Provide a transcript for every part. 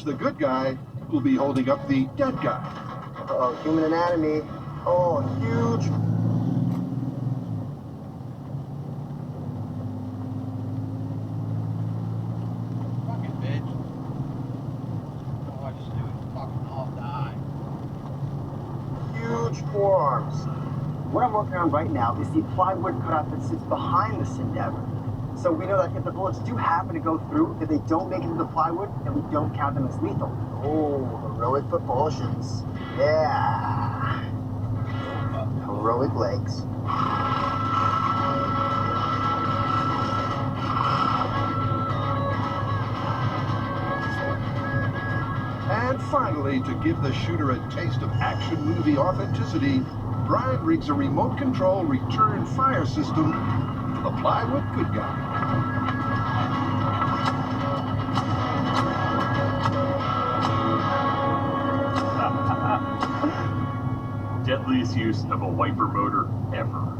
The good guy will be holding up the dead guy. Uh-oh, human anatomy. Oh, huge. Fucking bitch. Oh, I just do it. Fucking all die. Huge forearms. What I'm working on right now is the plywood cutout that sits behind this endeavor. So we know that if the bullets do happen to go through, if they don't make it to the plywood, then we don't count them as lethal. Oh, heroic propulsions. Yeah. Heroic legs. And finally, to give the shooter a taste of action movie authenticity, Brian rigs a remote control return fire system for the plywood good guy. Deadliest use of a wiper motor ever.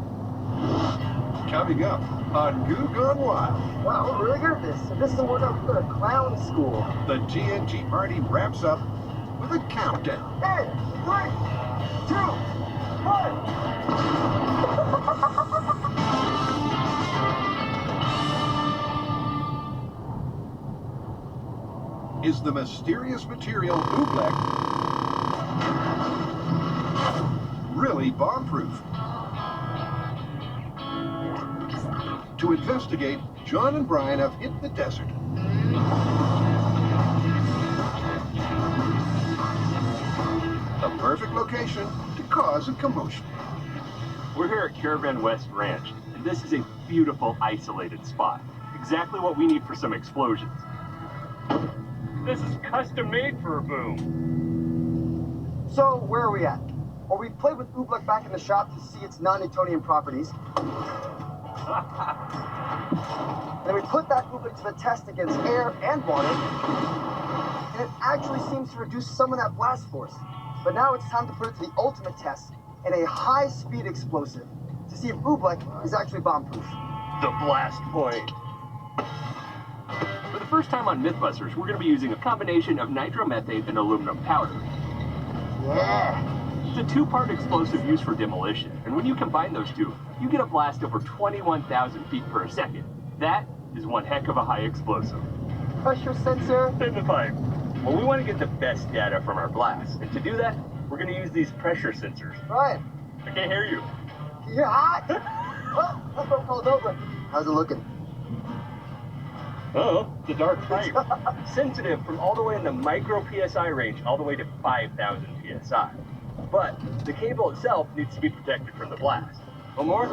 Coming up on Goo Gone Wild. Wow, we're really good at this. If this doesn't work out, we go to clown school. The TNT party wraps up with a countdown. 8, 3, 2, 1. Is the mysterious material oobleck really bomb-proof? To investigate, John and Brian have hit the desert. The perfect location to cause a commotion. We're here at Caravan West Ranch, and this is a beautiful, isolated spot. Exactly what we need for some explosions. This is custom made for a boom. So, where are we at? Well, we played with oobleck back in the shop to see its non-Newtonian properties. And then we put that oobleck to the test against air and water, and it actually seems to reduce some of that blast force. But now it's time to put it to the ultimate test in a high-speed explosive to see if oobleck is actually bomb-proof. The blast point. For the first time on Mythbusters, we're going to be using a combination of nitromethane and aluminum powder. Yeah. It's a two-part explosive used for demolition, and when you combine those two, you get a blast over 21,000 feet per second. That is one heck of a high explosive. Pressure sensor. In the pipe. Well, we want to get the best data from our blast, and to do that, we're going to use these pressure sensors. Ryan. I can't hear you. You're hot. Oh, that phone call's over. How's it looking? Oh, it's a dark pipe. Sensitive from all the way in the micro PSI range all the way to 5,000 PSI. But the cable itself needs to be protected from the blast. One more?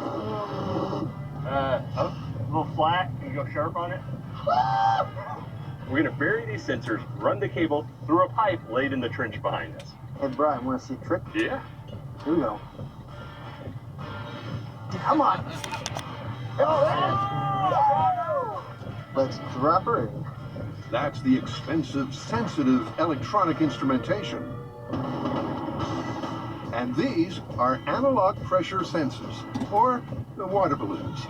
A little flat. Can you go sharp on it? We're going to bury these sensors, run the cable through a pipe laid in the trench behind us. Hey, Brian, want to see a trick? Yeah. Here we go. Come on. Let's drop her in. That's the expensive, sensitive electronic instrumentation. And these are analog pressure sensors, or the water balloons.